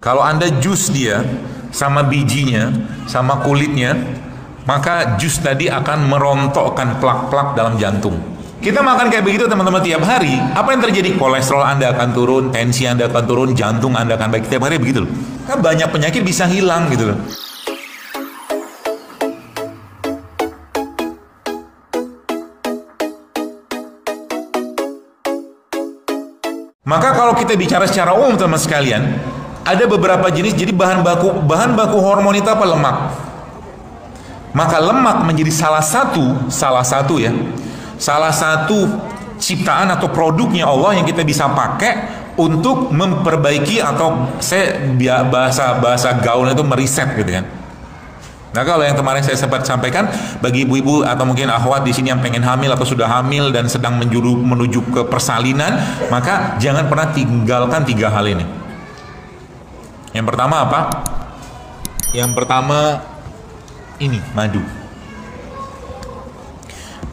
Kalau Anda jus dia sama bijinya, sama kulitnya, maka jus tadi akan merontokkan plak-plak dalam jantung. Kita makan kayak begitu teman-teman tiap hari, apa yang terjadi? Kolesterol Anda akan turun, tensi Anda akan turun, jantung Anda akan baik tiap hari begitu loh. Kan banyak penyakit bisa hilang gitu loh. Maka kalau kita bicara secara umum teman sekalian, ada beberapa jenis. Jadi bahan baku hormon itu apa? Lemak. Maka lemak menjadi salah satu ciptaan atau produknya Allah yang kita bisa pakai untuk memperbaiki, atau bahasa gaul itu meriset gitu kan. Nah, kalau yang kemarin saya sempat sampaikan, bagi ibu-ibu atau mungkin akhwat di sini yang pengen hamil atau sudah hamil dan sedang menuju ke persalinan, maka jangan pernah tinggalkan 3 hal ini. Yang pertama apa? Yang pertama ini, madu.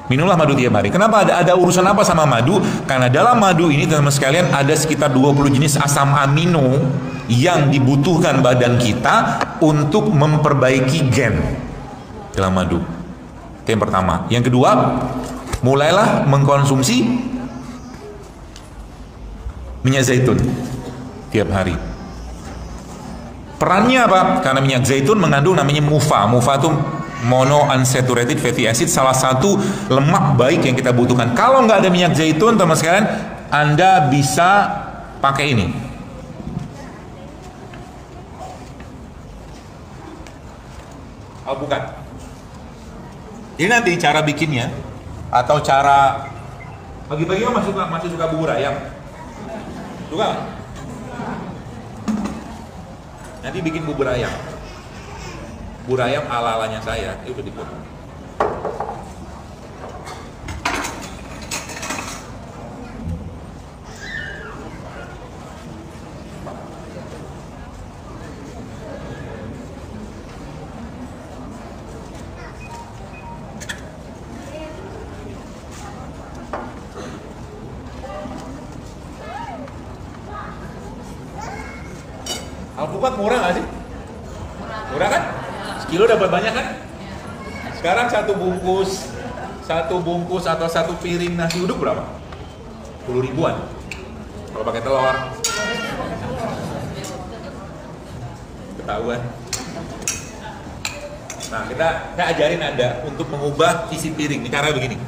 Minumlah madu tiap hari. Kenapa ada urusan apa sama madu? Karena dalam madu ini teman-teman sekalian ada sekitar 20 jenis asam amino yang dibutuhkan badan kita untuk memperbaiki gen dalam madu. Itu yang pertama. Yang kedua, mulailah mengkonsumsi minyak zaitun tiap hari. Perannya apa? Karena minyak zaitun mengandung namanya MUFA. MUFA itu monounsaturated fatty acid, salah satu lemak baik yang kita butuhkan. Kalau nggak ada minyak zaitun teman sekalian, Anda bisa pakai ini. Alpukat. Ini nanti cara bikinnya, atau cara pagi-pagi masih suka bubur ayam. Suka? Nanti bikin bubur ayam. Bubur ayam ala-alanya saya, itu dipotong. Alpukat murah nggak sih? Murah kan? Sekilo dapat banyak kan? Sekarang satu bungkus atau satu piring nasi uduk berapa? 10 ribuan. Kalau pakai telur, ketahuan. Nah, kita ajarin Anda untuk mengubah isi piring. Ini cara begini.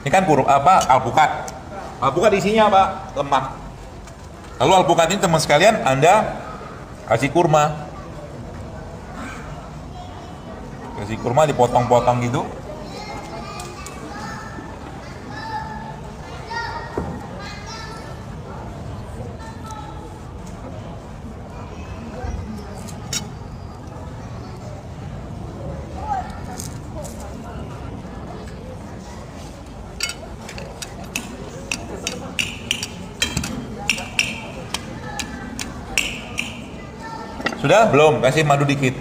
Ini kan alpukat. Alpukat isinya apa? Lemak. Lalu alpukat ini teman sekalian Anda kasih kurma. Kasih kurma dipotong-potong gitu. Sudah? Belum? Kasih madu dikit.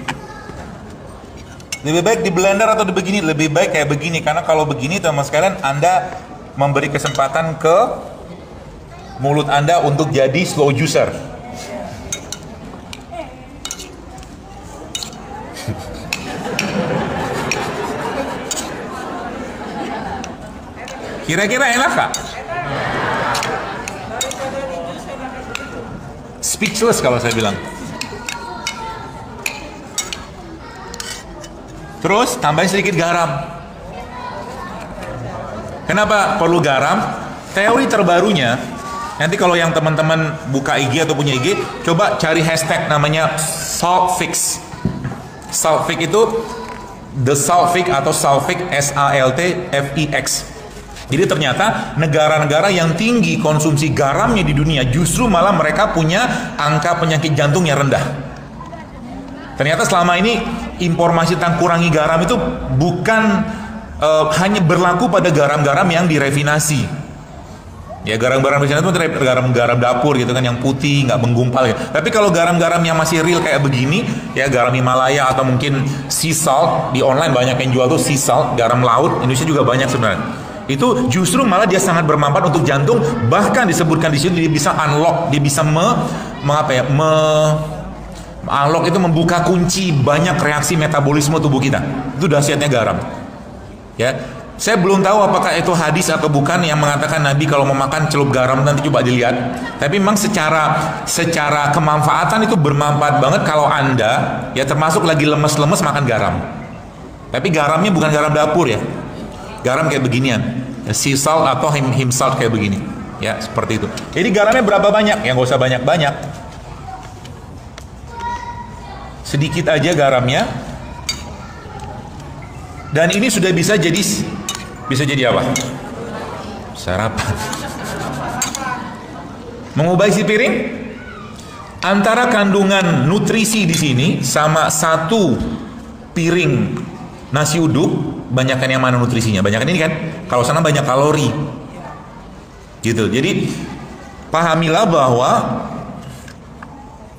Lebih baik di blender atau di begini? Lebih baik kayak begini, karena kalau begini teman sekalian Anda memberi kesempatan ke mulut Anda untuk jadi slow juicer. Kira-kira enak kak? Speechless kalau saya bilang. Terus tambahin sedikit garam. Kenapa perlu garam? Teori terbarunya, nanti kalau yang teman-teman buka IG atau punya IG, coba cari hashtag namanya SaltFix. SaltFix itu the SaltFix atau SaltFix SaltFix. Jadi ternyata negara-negara yang tinggi konsumsi garamnya di dunia justru malah mereka punya angka penyakit jantung yang rendah. Ternyata selama ini informasi tentang kurangi garam itu bukan hanya berlaku pada garam-garam yang direfinasi. Ya, garam-garam refinasi itu garam dapur gitu kan, yang putih, nggak menggumpal ya. Tapi kalau garam-garam yang masih real kayak begini, ya garam Himalaya atau mungkin sea salt, di online banyak yang jual tuh sea salt, garam laut, Indonesia juga banyak sebenarnya. Itu justru malah dia sangat bermanfaat untuk jantung, bahkan disebutkan di sini dia bisa unlock, dia bisa Alok itu membuka kunci banyak reaksi metabolisme tubuh kita. Itu dahsyatnya garam. Ya, saya belum tahu apakah itu hadis atau bukan yang mengatakan Nabi kalau mau makan celup garam, nanti coba dilihat. Tapi memang secara kemanfaatan itu bermanfaat banget kalau Anda ya termasuk lagi lemes-lemes makan garam. Tapi garamnya bukan garam dapur ya. Garam kayak beginian. Ya, sea salt atau him salt kayak begini. Ya, seperti itu. Jadi garamnya berapa banyak? Ya nggak usah banyak-banyak. Sedikit aja garamnya. Dan ini sudah bisa jadi apa? Sarapan. Mengubah isi piring? Antara kandungan nutrisi di sini sama satu piring nasi uduk, banyakkan yang mana nutrisinya? Banyakkan ini kan? Kalau sana banyak kalori. Gitu. Jadi pahamilah bahwa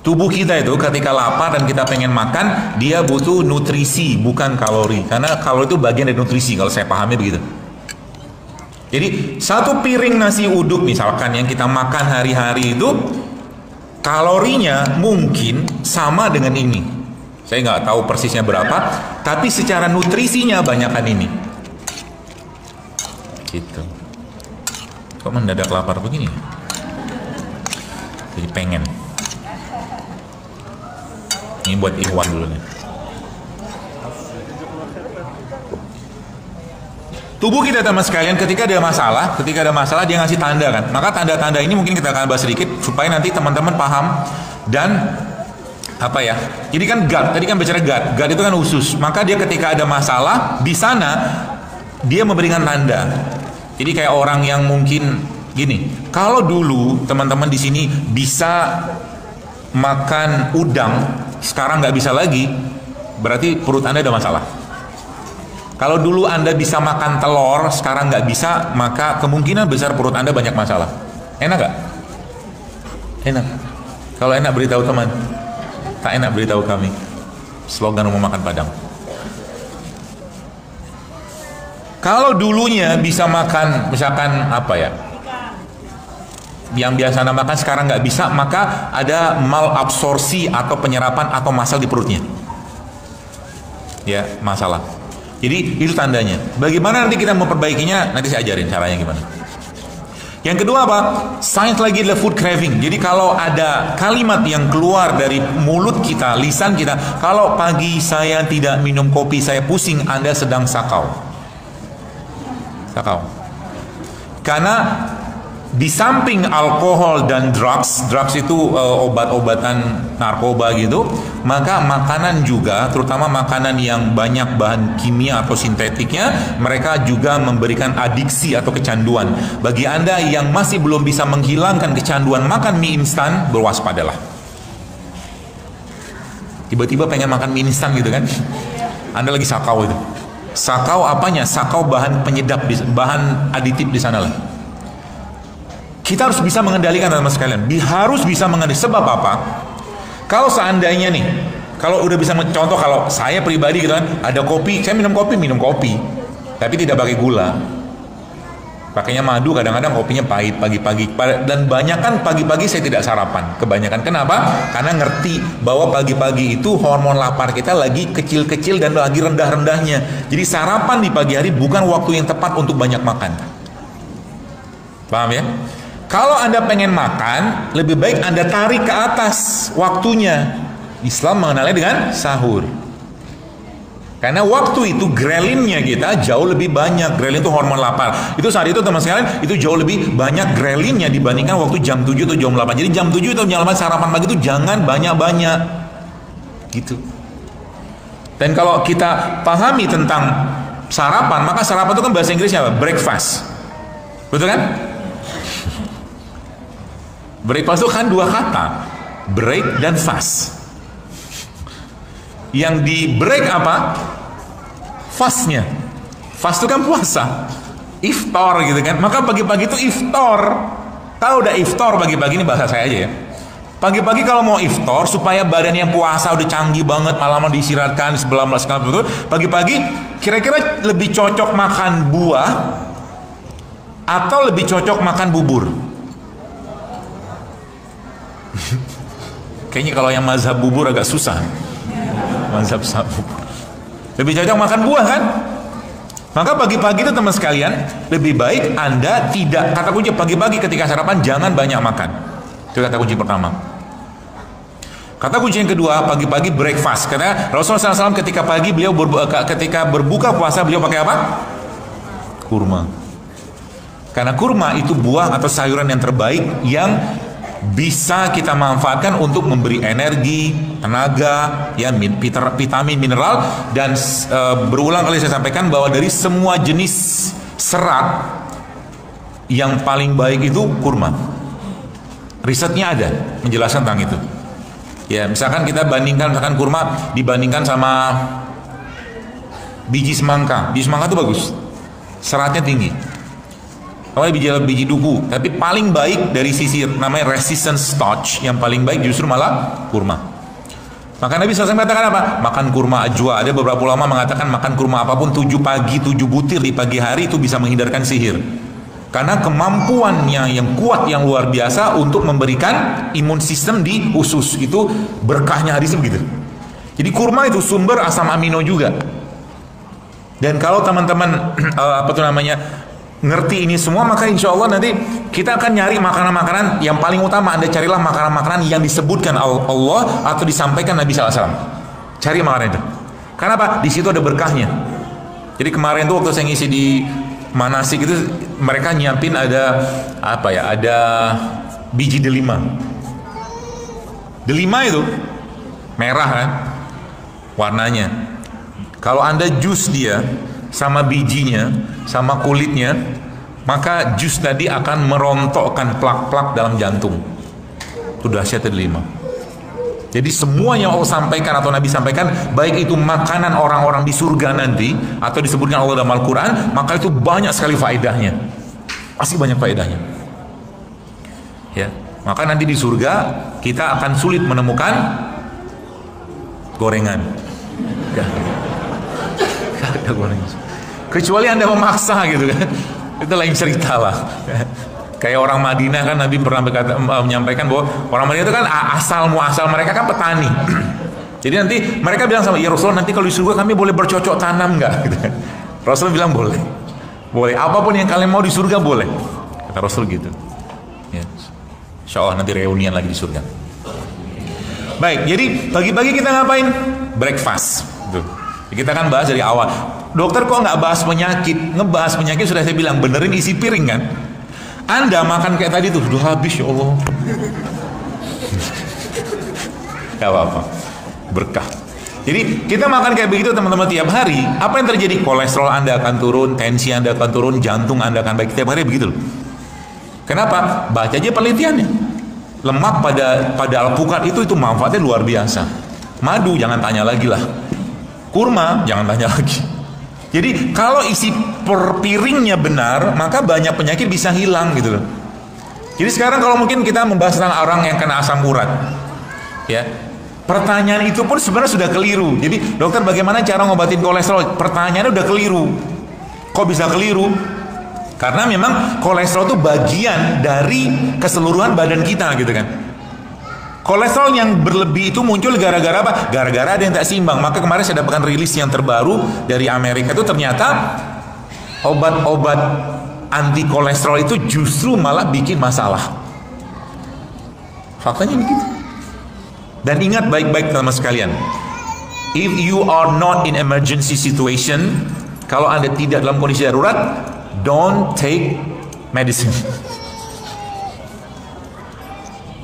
tubuh kita itu ketika lapar dan kita pengen makan, dia butuh nutrisi, bukan kalori. Karena kalori itu bagian dari nutrisi, kalau saya pahami begitu. Jadi satu piring nasi uduk misalkan yang kita makan hari-hari itu, kalorinya mungkin sama dengan ini. Saya nggak tahu persisnya berapa, tapi secara nutrisinya banyakkan ini. Gitu. Kok mendadak lapar begini? Jadi pengen. Ini buat Ikhwan dulu nih. Tubuh kita teman sekalian ketika ada masalah dia ngasih tanda kan. Maka tanda-tanda ini mungkin kita akan bahas sedikit supaya nanti teman-teman paham. Dan apa ya? Jadi kan gut, tadi kan bicara gut itu kan usus. Maka dia ketika ada masalah di sana dia memberikan tanda. Jadi kayak orang yang mungkin gini, kalau dulu teman-teman di sini bisa makan udang, sekarang nggak bisa lagi, berarti perut Anda ada masalah. Kalau dulu Anda bisa makan telur, sekarang nggak bisa, maka kemungkinan besar perut Anda banyak masalah. Enak nggak? Enak. Kalau enak beritahu teman, tak enak beritahu kami. Slogan rumah makan Padang. Kalau dulunya bisa makan, misalkan apa ya, yang biasa Anda makan sekarang nggak bisa, maka ada malabsorpsi atau penyerapan atau masalah di perutnya. Ya, masalah. Jadi itu tandanya. Bagaimana nanti kita memperbaikinya? Nanti saya ajarin caranya gimana. Yang kedua apa? Science lagi adalah food craving. Jadi kalau ada kalimat yang keluar dari mulut kita, lisan kita, kalau pagi saya tidak minum kopi, saya pusing, Anda sedang sakau. Sakau. Karena di samping alkohol dan drugs itu obat-obatan narkoba gitu, maka makanan juga, terutama makanan yang banyak bahan kimia atau sintetiknya, mereka juga memberikan adiksi atau kecanduan. Bagi Anda yang masih belum bisa menghilangkan kecanduan makan mie instan, berwaspadalah. Tiba-tiba pengen makan mie instan gitu kan, Anda lagi sakau itu. Sakau apanya? Sakau bahan penyedap, bahan aditif di sana lah. Kita harus bisa mengendalikan teman-teman sekalian. Harus bisa mengendalikan. Sebab apa? Kalau seandainya nih, kalau udah bisa contoh, kalau saya pribadi gitu kan, ada kopi, saya minum kopi, tapi tidak pakai gula. Pakainya madu, kadang-kadang kopinya pahit pagi-pagi. Dan banyak kan pagi-pagi saya tidak sarapan. Kebanyakan kenapa? Karena ngerti bahwa pagi-pagi itu hormon lapar kita lagi kecil-kecil dan lagi rendah-rendahnya. Jadi sarapan di pagi hari bukan waktu yang tepat untuk banyak makan. Paham ya? Kalau Anda pengen makan, lebih baik Anda tarik ke atas waktunya. Islam mengenalnya dengan sahur. Karena waktu itu grelinnya kita jauh lebih banyak. Grelin itu hormon lapar. Itu saat itu teman sekalian, itu jauh lebih banyak grelinnya dibandingkan waktu jam 7 atau jam 8. Jadi jam 7 atau jam 8 sarapan pagi itu jangan banyak-banyak. Gitu. Dan kalau kita pahami tentang sarapan, maka sarapan itu kan bahasa Inggrisnya apa? Breakfast. Betul kan? Breakfast itu kan dua kata, break dan fast. Yang di break apa? Fastnya. Fast itu kan puasa, iftar gitu kan. Maka pagi-pagi itu iftar. Kalau udah iftar pagi-pagi, ini bahasa saya aja ya. Pagi-pagi kalau mau iftar supaya badan yang puasa udah canggih banget, malaman diistirahatkan sebelah betul. Pagi-pagi kira-kira lebih cocok makan buah atau lebih cocok makan bubur? Kayaknya kalau yang mazhab bubur agak susah. Mazhab bubur. Lebih cocok makan buah kan? Maka pagi-pagi itu teman sekalian, lebih baik Anda tidak, kata kunci pagi-pagi ketika sarapan jangan banyak makan. Itu kata kunci pertama. Kata kunci yang kedua, pagi-pagi breakfast. Karena Rasulullah SAW ketika pagi beliau ketika berbuka puasa beliau pakai apa? Kurma. Karena kurma itu buah atau sayuran yang terbaik yang bisa kita manfaatkan untuk memberi energi, tenaga, ya, vitamin, mineral, dan berulang kali saya sampaikan bahwa dari semua jenis serat yang paling baik itu kurma. Risetnya ada menjelaskan tentang itu. Ya, misalkan kita bandingkan, misalkan kurma dibandingkan sama biji semangka. Biji semangka itu bagus, seratnya tinggi. Kalau biji duku, tapi paling baik dari sisi namanya resistant starch, yang paling baik justru malah kurma. Maka Nabi SAW mengatakan apa? Makan kurma ajwa. Ada beberapa ulama mengatakan makan kurma apapun 7 butir di pagi hari itu bisa menghindarkan sihir. Karena kemampuannya yang kuat, yang luar biasa untuk memberikan imun sistem di usus. Itu berkahnya hadis begitu. Jadi kurma itu sumber asam amino juga. Dan kalau teman-teman ngerti ini semua, maka insya Allah nanti kita akan nyari makanan-makanan yang paling utama. Anda carilah makanan-makanan yang disebutkan Allah atau disampaikan Nabi SAW. Cari makanan itu. Karena apa? Di situ ada berkahnya. Jadi kemarin tuh waktu saya ngisi di manasik itu, mereka nyiapin ada apa ya? Ada biji delima. Delima itu merah kan warnanya. Kalau Anda jus dia sama bijinya, sama kulitnya, maka jus tadi akan merontokkan plak-plak dalam jantung. Itu dahsyat delima. Jadi semua yang Allah sampaikan atau Nabi sampaikan, baik itu makanan orang-orang di surga nanti atau disebutkan Allah dalam Al-Quran, maka itu banyak sekali faedahnya. Pasti banyak faedahnya. Ya, maka nanti di surga kita akan sulit menemukan gorengan. Ada gorengan. Kecuali Anda memaksa gitu kan, itu lain cerita lah. Kayak orang Madinah kan, Nabi pernah menyampaikan bahwa orang Madinah itu kan asal mereka kan petani. Jadi nanti mereka bilang sama, ya Rasulullah nanti kalau di surga kami boleh bercocok tanam nggak? Gitu. Rasul bilang boleh, apapun yang kalian mau di surga boleh. Kata Rasul gitu. Ya. Insya Allah nanti reunian lagi di surga. Baik, jadi pagi-pagi kita ngapain? Breakfast. Tuh. Kita kan bahas dari awal. Dokter kok nggak bahas penyakit? Ngebahas penyakit sudah saya bilang, benerin isi piring kan. Anda makan kayak tadi tuh, udah habis ya Allah. Gak apa-apa, berkah. Jadi kita makan kayak begitu teman-teman tiap hari. Apa yang terjadi? Kolesterol Anda akan turun, tensi Anda akan turun, jantung Anda akan baik tiap hari begitu loh. Kenapa? Baca aja penelitiannya. Lemak pada alpukat itu manfaatnya luar biasa. Madu jangan tanya lagi lah. Kurma jangan tanya lagi. Jadi kalau isi per piringnya benar, maka banyak penyakit bisa hilang gitu loh. Jadi sekarang kalau mungkin kita membahas tentang orang yang kena asam urat, ya, pertanyaan itu pun sebenarnya sudah keliru. Jadi dokter bagaimana cara ngobatin kolesterol? Pertanyaannya udah keliru. Kok bisa keliru? Karena memang kolesterol itu bagian dari keseluruhan badan kita gitu kan. Kolesterol yang berlebih itu muncul gara-gara apa? Gara-gara ada yang tak seimbang. Maka kemarin saya dapatkan rilis yang terbaru dari Amerika, itu ternyata obat-obat anti kolesterol itu justru malah bikin masalah. Faktanya begitu. Dan ingat baik-baik teman-teman sekalian, if you are not in emergency situation, kalau Anda tidak dalam kondisi darurat, don't take medicine.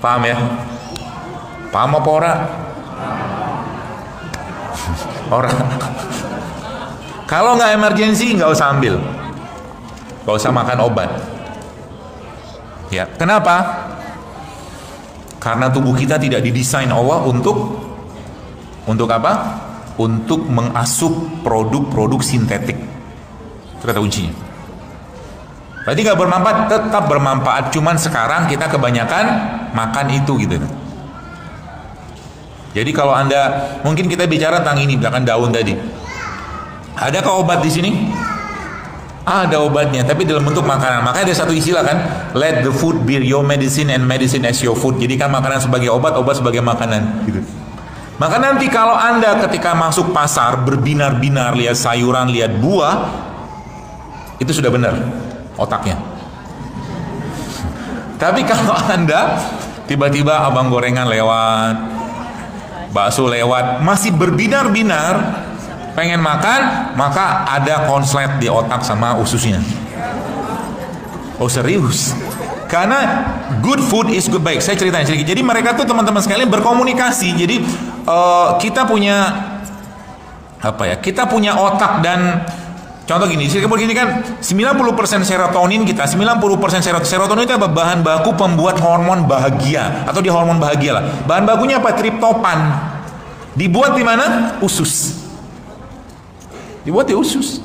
Paham ya? Paham apa ora? Orang. Kalau nggak emergensi nggak usah ambil, nggak usah makan obat. Ya, kenapa? Karena tubuh kita tidak didesain Allah untuk apa? Untuk mengasup produk-produk sintetik. Itu kata kuncinya. Berarti nggak bermanfaat, tetap bermanfaat. Cuman sekarang kita kebanyakan makan itu gitu. Jadi kalau Anda, mungkin kita bicara tentang ini, misalkan daun tadi. Adakah obat di sini? Ada obatnya, tapi dalam bentuk makanan. Makanya ada satu istilah kan, let the food be your medicine and medicine as your food. Jadi kan makanan sebagai obat, obat sebagai makanan. Gitu. Maka nanti kalau Anda ketika masuk pasar berbinar-binar, lihat sayuran, lihat buah, itu sudah benar otaknya. Tapi kalau Anda tiba-tiba abang gorengan lewat, bakso lewat, masih berbinar-binar, pengen makan, maka ada konslet di otak sama ususnya. Oh serius? Karena good food is good. Baik, saya ceritain sedikit. Jadi mereka tuh teman-teman sekalian berkomunikasi. Jadi kita punya apa ya? Kita punya otak dan contoh gini. Begini kan, 90% serotonin kita, 90% serotonin itu apa? Bahan baku pembuat hormon bahagia atau di hormon bahagia lah. Bahan bakunya apa? Triptopan. Dibuat di mana? Usus. Dibuat di usus.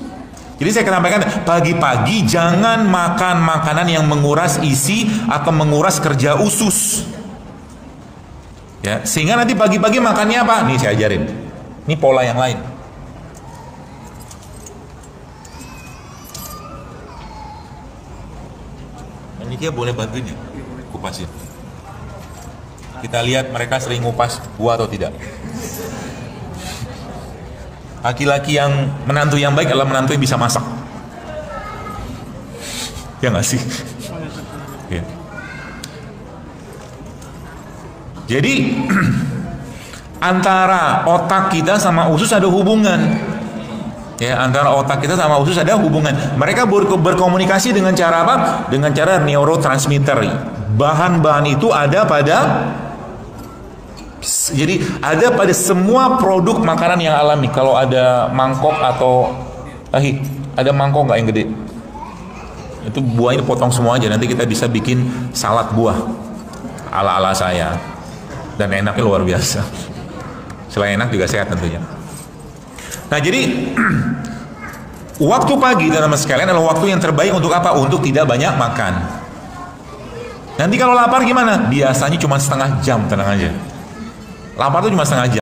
Jadi saya sampaikan pagi-pagi jangan makan makanan yang menguras isi atau menguras kerja usus. Ya, sehingga nanti pagi-pagi makannya apa? Nih saya ajarin. Ini pola yang lain. Ini dia boleh bantuin ya? Kupasin. Kita lihat mereka sering ngupas buah atau tidak. Laki-laki yang menantu yang baik adalah menantu yang bisa masak. Ya nggak sih? Ya. Jadi antara otak kita sama usus ada hubungan. Ya, antara otak kita sama usus ada hubungan. Mereka berkomunikasi dengan cara apa? Dengan cara neurotransmitter. Bahan-bahan itu ada pada, jadi ada pada semua produk makanan yang alami. Kalau ada mangkok atau ada mangkok nggak yang gede? Itu buahnya dipotong semua aja. Nanti kita bisa bikin salad buah ala-ala saya. Dan enaknya luar biasa. Selain enak juga sehat tentunya. Nah jadi waktu pagi teman-teman sekalian adalah waktu yang terbaik untuk apa? Untuk tidak banyak makan. Nanti kalau lapar gimana? Biasanya cuma setengah jam, tenang aja. Lapar itu cuma setengah jam.